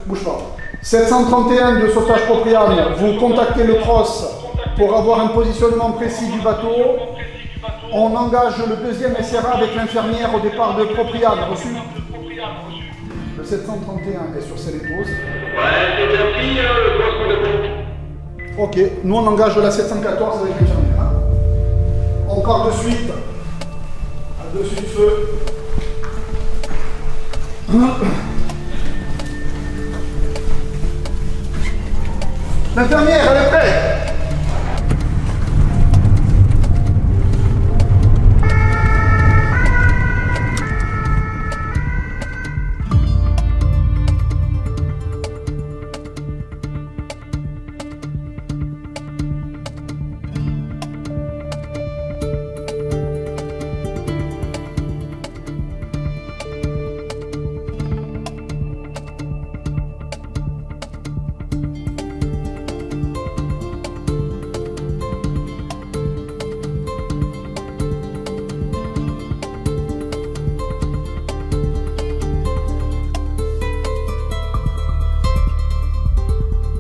Bouge pas. 731 de sauvetage Propriane, vous contactez le CROSS pour avoir un positionnement précis du bateau. On engage le deuxième SRA avec l'infirmière au départ de Propriane, reçu. Le 731 est sur Célétos. Ouais, c'est bien pris, le correspondant. Ok, nous on engage la 714 avec l'infirmière. On part de suite. À dessus de feu. L'infirmière, elle est prête.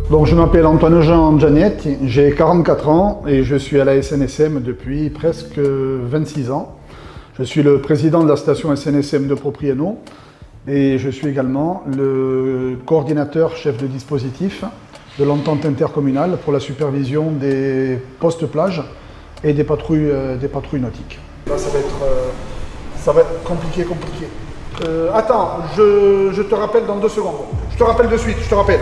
Donc, je m'appelle Antoine-Jean Gianetti, j'ai 44 ans et je suis à la SNSM depuis presque 26 ans. Je suis le président de la station SNSM de Propriano et je suis également le coordinateur chef de dispositif de l'entente intercommunale pour la supervision des postes plages et des patrouilles nautiques. Là, ça va être compliqué. Attends, je te rappelle dans 2 secondes. Je te rappelle de suite, je te rappelle.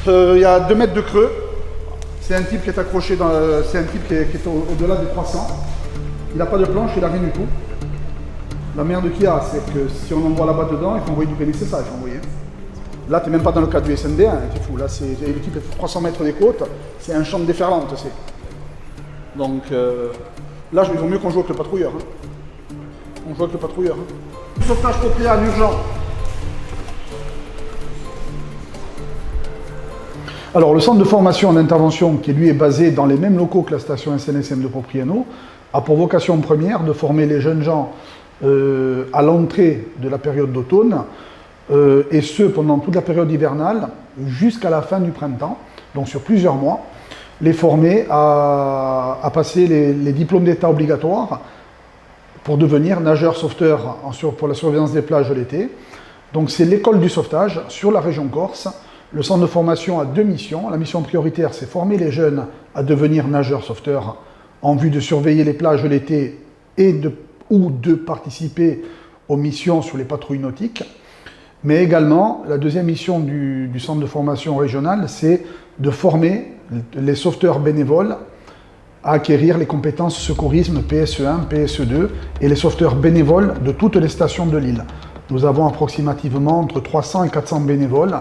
Il y a 2 mètres de creux. C'est un type qui est accroché dans. C'est un type qui est au-delà des 300. Il n'a pas de planche, il n'a rien du tout. La merde qu'il y a, c'est que si on envoie là-bas dedans, il faut envoyer du pénis, c'est ça, il faut envoyer. Là, tu n'es même pas dans le cadre du SND, hein, tu es fou. Là, le type est 300 mètres des côtes, c'est un champ de déferlante, c'est. Donc là, il vaut mieux qu'on joue avec le patrouilleur. Hein. On joue avec le patrouilleur. Hein. Sauvetage Propriane urgent. Alors, le centre de formation en intervention, qui lui est basé dans les mêmes locaux que la station SNSM de Propriano, a pour vocation première de former les jeunes gens à l'entrée de la période d'automne, et ce pendant toute la période hivernale jusqu'à la fin du printemps, donc sur plusieurs mois, les former à passer les diplômes d'état obligatoires pour devenir nageur sauveteur pour la surveillance des plages de l'été. Donc c'est l'école du sauvetage sur la région Corse. Le centre de formation a 2 missions. La mission prioritaire, c'est former les jeunes à devenir nageurs sauveteurs en vue de surveiller les plages de l'été ou de participer aux missions sur les patrouilles nautiques. Mais également, la deuxième mission du centre de formation régional, c'est de former les sauveteurs bénévoles à acquérir les compétences secourisme PSE1, PSE2 et les sauveteurs bénévoles de toutes les stations de l'île. Nous avons approximativement entre 300 et 400 bénévoles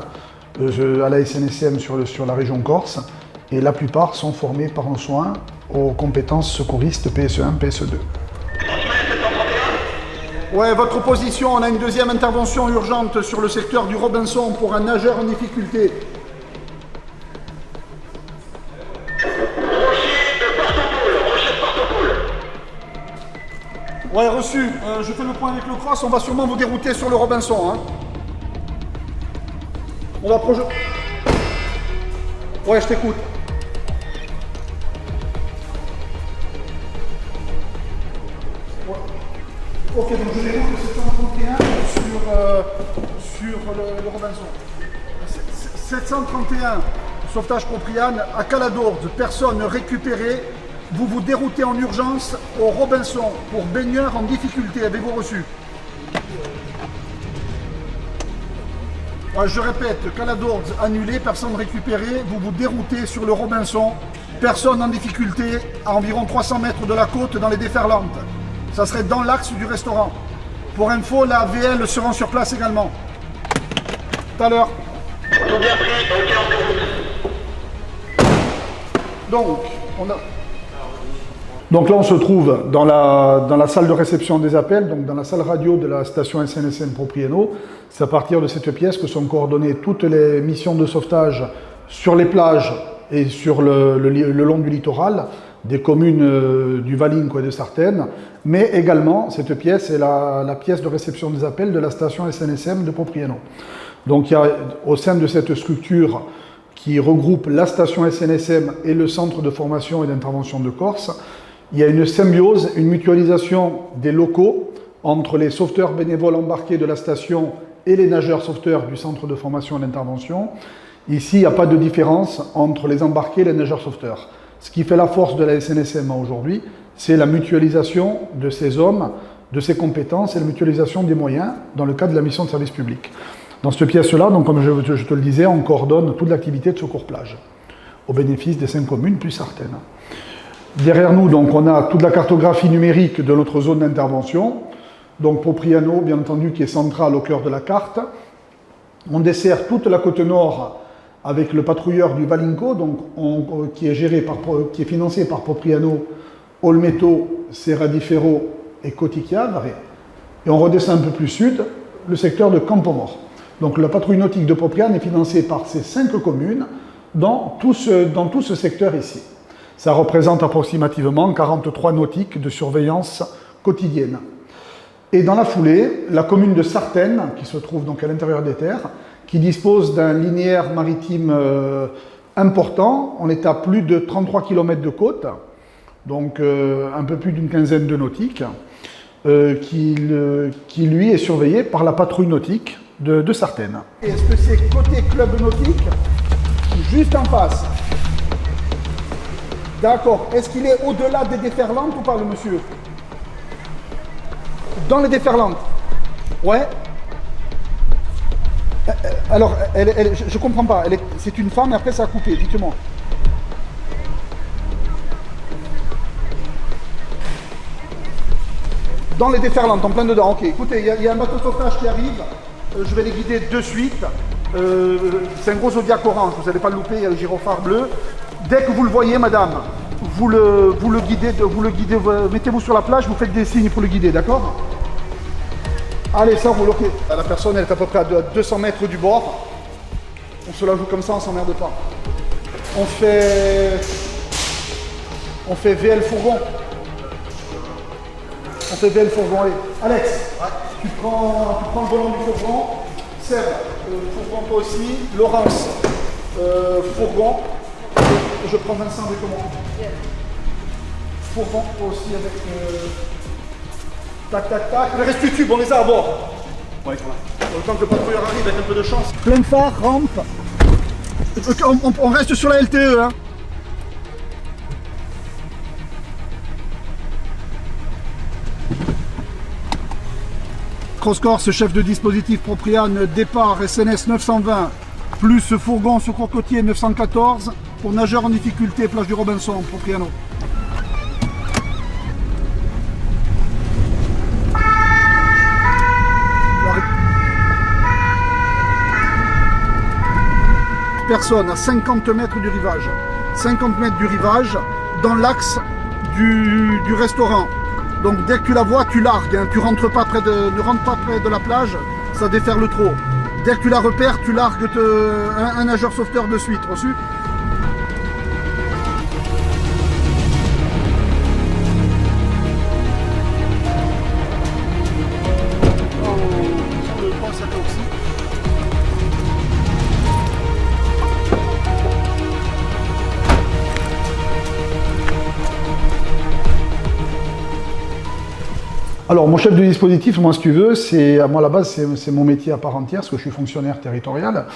à la SNSM sur la région Corse, et la plupart sont formés par nos soins aux compétences secouristes PSE1, PSE2. Ouais, votre position, on a une deuxième intervention urgente sur le secteur du Robinson pour un nageur en difficulté. Ouais, reçu. Je fais le point avec le CROSS, on va sûrement vous dérouter sur le Robinson. Hein. On va projeter. Ouais, je t'écoute. Ouais. Ok, donc je déroule le 731 sur le Robinson. 731, sauvetage Propriane, à Caladourde, personne récupérée. Vous vous déroutez en urgence au Robinson pour baigneurs en difficulté. Avez-vous reçu? Ouais, je répète, Caladourde annulé, personne récupérée. Vous vous déroutez sur le Robinson, personne en difficulté, à environ 300 mètres de la côte dans les déferlantes. Ça serait dans l'axe du restaurant. Pour info, la VL se rend sur place également. Tout à l'heure. Tout bien pris, ok, Donc, Donc là, on se trouve dans la salle de réception des appels, donc dans la salle radio de la station SNSM Propriano. C'est à partir de cette pièce que sont coordonnées toutes les missions de sauvetage sur les plages et sur le long du littoral, des communes du Valinco et de Sartène, mais également cette pièce est la pièce de réception des appels de la station SNSM de Propriano. Donc il y a au sein de cette structure qui regroupe la station SNSM et le centre de formation et d'intervention de Corse, il y a une symbiose, une mutualisation des locaux entre les sauveteurs bénévoles embarqués de la station et les nageurs sauveteurs du centre de formation et d'intervention. Ici, il n'y a pas de différence entre les embarqués et les nageurs sauveteurs. Ce qui fait la force de la SNSM aujourd'hui, c'est la mutualisation de ces hommes, de ces compétences et la mutualisation des moyens dans le cadre de la mission de service public. Dans cette pièce-là, donc comme je te le disais, on coordonne toute l'activité de secours plage au bénéfice des 5 communes plus Sartène. Derrière nous, donc, on a toute la cartographie numérique de notre zone d'intervention. Donc Propriano, bien entendu, qui est central au cœur de la carte. On dessert toute la côte nord avec le patrouilleur du Valinco, donc qui est financé par Propriano, Olmeto, Serra di Ferro et Cotichiavre. Et on redescend un peu plus sud, le secteur de Campomor. Donc la patrouille nautique de Propriano est financée par ces 5 communes dans tout ce secteur ici. Ça représente approximativement 43 nautiques de surveillance quotidienne. Et dans la foulée, la commune de Sartène, qui se trouve donc à l'intérieur des terres, qui dispose d'un linéaire maritime important. On est à plus de 33 km de côte, donc un peu plus d'une quinzaine de nautiques, qui lui est surveillé par la patrouille nautique de Sartène. Est-ce que c'est côté club nautique, juste en face? D'accord. Est-ce qu'il est au-delà des déferlantes ou pas, le monsieur? Dans les déferlantes? Ouais. Alors, je comprends pas. C'est une femme et après ça a coupé. Dites-moi. Dans les déferlantes, en plein dedans. Ok. Écoutez, il y a un bateau de sauvetage qui arrive. Je vais les guider de suite. C'est un gros Zodiac orange. Vous n'allez pas le louper. Il y a le gyrophare bleu. Dès que vous le voyez, madame, vous le guidez, mettez-vous sur la plage, vous faites des signes pour le guider, d'accord? Allez, ça roule, ok. La personne, elle est à peu près à 200 mètres du bord. On se la joue comme ça, on s'emmerde pas. On fait VL fourgon. On fait VL fourgon, allez. Alex, ouais. tu prends le volant du fourgon. Seb, fourgon toi aussi. Laurence, fourgon. Je prends Vincent avec comment? Fourgon toi aussi avec... Tac, tac, tac. Il reste plus de tubes, on les a à bord. Ouais, voilà. Le temps que le patrouilleur arrive avec un peu de chance. Plein phare, rampe. On reste sur la LTE, hein. Cross-Corse, chef de dispositif Propriane, départ SNS 920, plus fourgon secours côtier 914, pour nageurs en difficulté, plage du Robinson, Propriano. Personne à 50 mètres du rivage. 50 mètres du rivage, dans l'axe du restaurant. Donc dès que tu la vois, tu largues. Hein. Tu rentres pas ne rentre pas près de la plage, ça déferle trop. Dès que tu la repères, tu largues un nageur sauveteur de suite. Reçu? Alors, mon chef de dispositif, moi, si tu veux, moi, à la base, c'est mon métier à part entière, parce que je suis fonctionnaire territorial.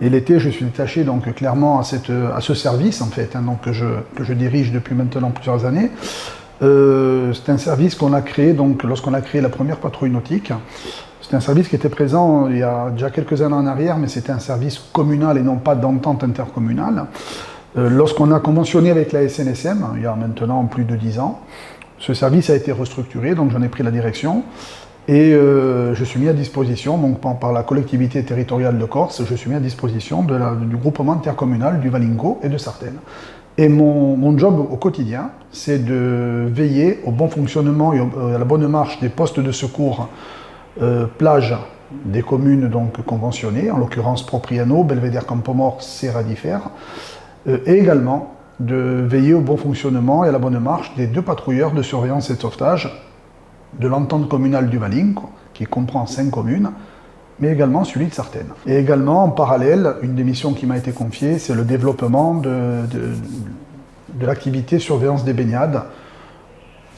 Et l'été, je suis détaché, donc, clairement, à ce service, en fait, hein, donc, que je dirige depuis maintenant plusieurs années. C'est un service qu'on a créé, donc, lorsqu'on a créé la première patrouille nautique. C'est un service qui était présent il y a déjà quelques années en arrière, mais c'était un service communal et non pas d'entente intercommunale. Lorsqu'on a conventionné avec la SNSM, il y a maintenant plus de 10 ans, ce service a été restructuré, donc j'en ai pris la direction et je suis mis à disposition, donc par la collectivité territoriale de Corse, je suis mis à disposition du groupement intercommunal du Valinco et de Sartène. Et mon job au quotidien, c'est de veiller au bon fonctionnement et à la bonne marche des postes de secours plage des communes donc conventionnées, en l'occurrence Propriano, Belvédère Campomor, Serra di Ferro, et également de veiller au bon fonctionnement et à la bonne marche des 2 patrouilleurs de surveillance et de sauvetage de l'entente communale du Valin, qui comprend 5 communes, mais également celui de Sartène. Et également, en parallèle, une des missions qui m'a été confiée, c'est le développement de l'activité surveillance des baignades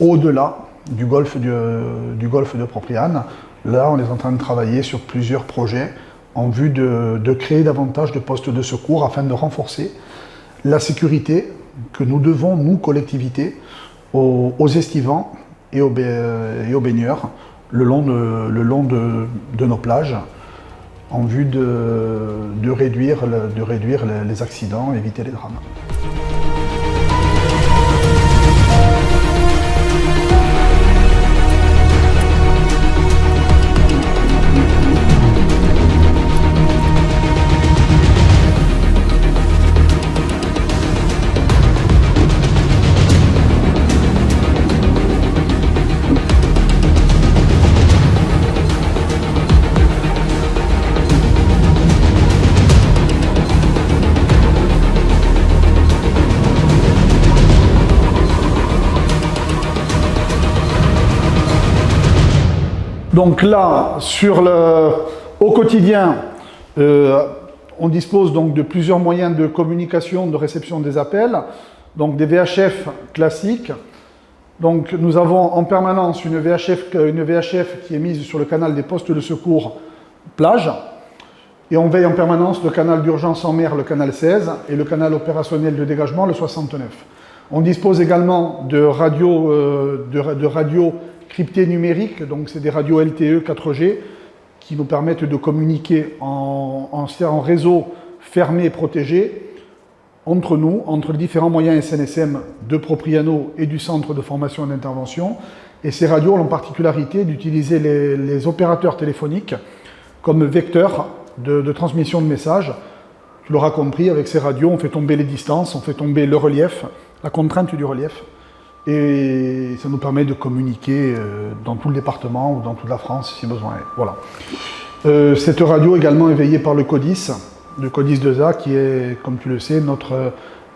au-delà du golfe de Propriane. Là, on est en train de travailler sur plusieurs projets en vue de créer davantage de postes de secours afin de renforcer la sécurité que nous devons, nous, collectivités, aux estivants et aux baigneurs le long de nos plages en vue de réduire les accidents et éviter les drames. Donc là, au quotidien, on dispose donc de plusieurs moyens de communication, de réception des appels, donc des VHF classiques. Donc nous avons en permanence une VHF qui est mise sur le canal des postes de secours plage, et on veille en permanence le canal d'urgence en mer, le canal 16, et le canal opérationnel de dégagement, le 69. On dispose également de radios cryptées numériques, donc c'est des radios LTE 4G qui nous permettent de communiquer en réseau fermé et protégé entre nous, entre les différents moyens SNSM de Propriano et du centre de formation et d'intervention. Et ces radios ont la particularité d'utiliser les opérateurs téléphoniques comme vecteurs de transmission de messages. Tu l'auras compris, avec ces radios, on fait tomber les distances, on fait tomber le relief, la contrainte du relief. Et ça nous permet de communiquer dans tout le département ou dans toute la France si besoin est. Voilà. Cette radio également est veillée par le CODIS 2A, qui est, comme tu le sais,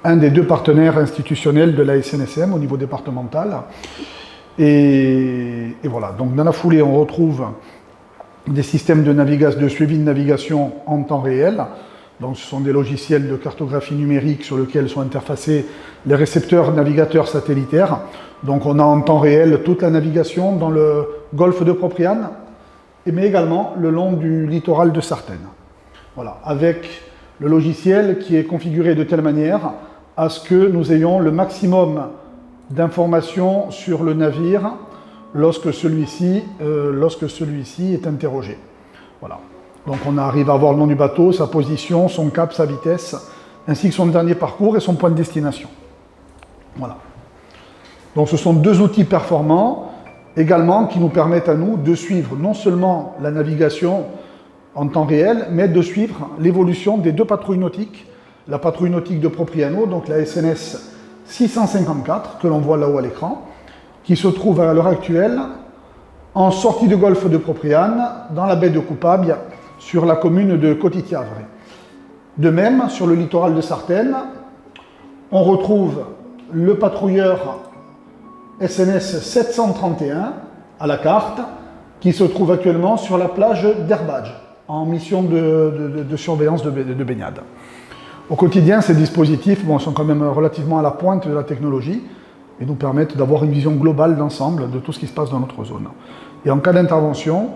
un des 2 partenaires institutionnels de la SNSM au niveau départemental. Et voilà. Donc dans la foulée, on retrouve des systèmes de suivi de navigation en temps réel. Donc ce sont des logiciels de cartographie numérique sur lesquels sont interfacés les récepteurs navigateurs satellitaires. Donc on a en temps réel toute la navigation dans le golfe de Propriane, mais également le long du littoral de Sartène. Voilà, avec le logiciel qui est configuré de telle manière à ce que nous ayons le maximum d'informations sur le navire lorsque celui-ci est interrogé. Voilà. Donc on arrive à voir le nom du bateau, sa position, son cap, sa vitesse, ainsi que son dernier parcours et son point de destination. Voilà. Donc ce sont 2 outils performants également qui nous permettent à nous de suivre non seulement la navigation en temps réel, mais de suivre l'évolution des 2 patrouilles nautiques. La patrouille nautique de Propriano, donc la SNS 654, que l'on voit là-haut à l'écran, qui se trouve à l'heure actuelle en sortie de golfe de Propriane, dans la baie de Coupabia, sur la commune de Cotitiavre. De même, sur le littoral de Sartène, on retrouve le patrouilleur SNS 731 à la carte, qui se trouve actuellement sur la plage d'Herbadge, en mission de surveillance de baignade. Au quotidien, ces dispositifs sont quand même relativement à la pointe de la technologie et nous permettent d'avoir une vision globale d'ensemble de tout ce qui se passe dans notre zone. Et en cas d'intervention,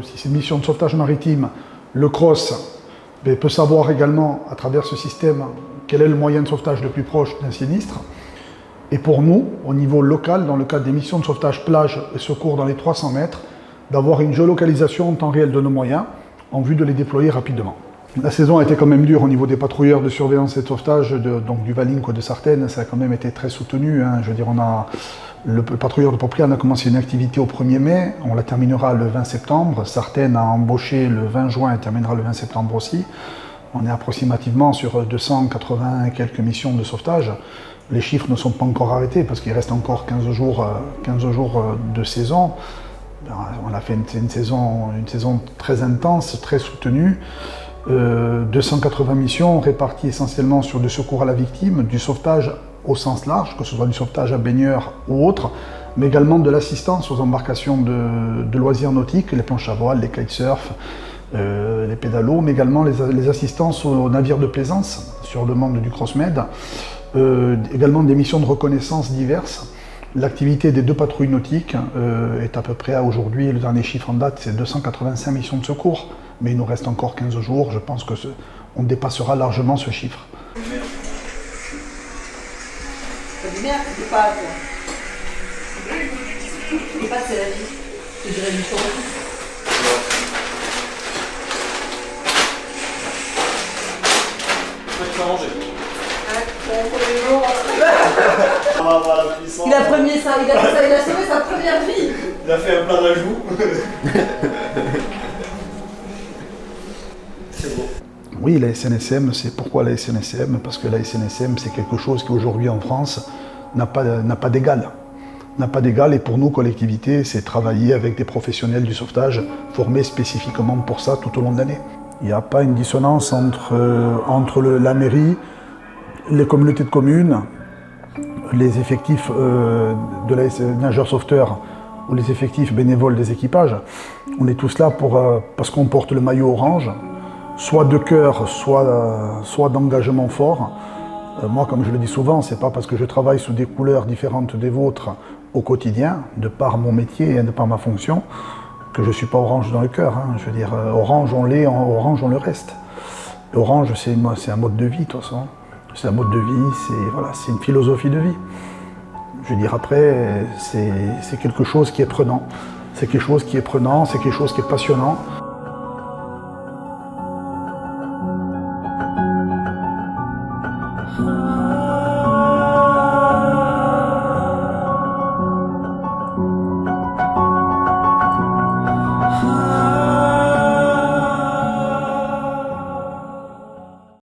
si c'est une mission de sauvetage maritime, le CROSS peut savoir également à travers ce système quel est le moyen de sauvetage le plus proche d'un sinistre. Et pour nous, au niveau local, dans le cadre des missions de sauvetage plage et secours dans les 300 mètres, d'avoir une géolocalisation en temps réel de nos moyens en vue de les déployer rapidement. La saison a été quand même dure au niveau des patrouilleurs de surveillance et de sauvetage donc du Valin de Sartène, ça a quand même été très soutenu. Je veux dire, le patrouilleur de Propriane a commencé une activité au 1er mai, on la terminera le 20 septembre. Sartène a embauché le 20 juin et terminera le 20 septembre aussi. On est approximativement sur 280 et quelques missions de sauvetage. Les chiffres ne sont pas encore arrêtés parce qu'il reste encore 15 jours de saison. On a fait une saison très intense, très soutenue. 280 missions réparties essentiellement sur du secours à la victime, du sauvetage au sens large, que ce soit du sauvetage à baigneurs ou autre, mais également de l'assistance aux embarcations de loisirs nautiques, les planches à voile, les kitesurf, les pédalos, mais également les assistances aux navires de plaisance sur demande du CrossMed, également des missions de reconnaissance diverses. L'activité des 2 patrouilles nautiques est à peu près à aujourd'hui, le dernier chiffre en date, c'est 285 missions de secours, mais il nous reste encore 15 jours, je pense qu'on dépassera largement ce chiffre. C'est bien, c'est pas toi. Les pâtes, c'est la vie. Je dirais du tour. Il a sauvé sa première vie. Il a fait un plat d'ajout. C'est beau. Oui, la SNSM, c'est pourquoi la SNSM? Parce que la SNSM, c'est quelque chose qui aujourd'hui en France n'a pas d'égal. N'a pas d'égal, et pour nous, collectivités, c'est travailler avec des professionnels du sauvetage formés spécifiquement pour ça tout au long de l'année. Il n'y a pas une dissonance entre la mairie, les communautés de communes, les effectifs de la nageurs sauveteurs ou les effectifs bénévoles des équipages. On est tous là parce qu'on porte le maillot orange, soit de cœur, soit d'engagement fort. Moi, comme je le dis souvent, c'est pas parce que je travaille sous des couleurs différentes des vôtres au quotidien, de par mon métier et de par ma fonction, que je ne suis pas orange dans le cœur. Hein. Je veux dire, orange on l'est, orange on le reste. Orange, c'est un mode de vie, de toute façon. C'est un mode de vie, c'est une philosophie de vie. Je veux dire, après, c'est quelque chose qui est prenant. C'est quelque chose qui est prenant, c'est quelque chose qui est passionnant.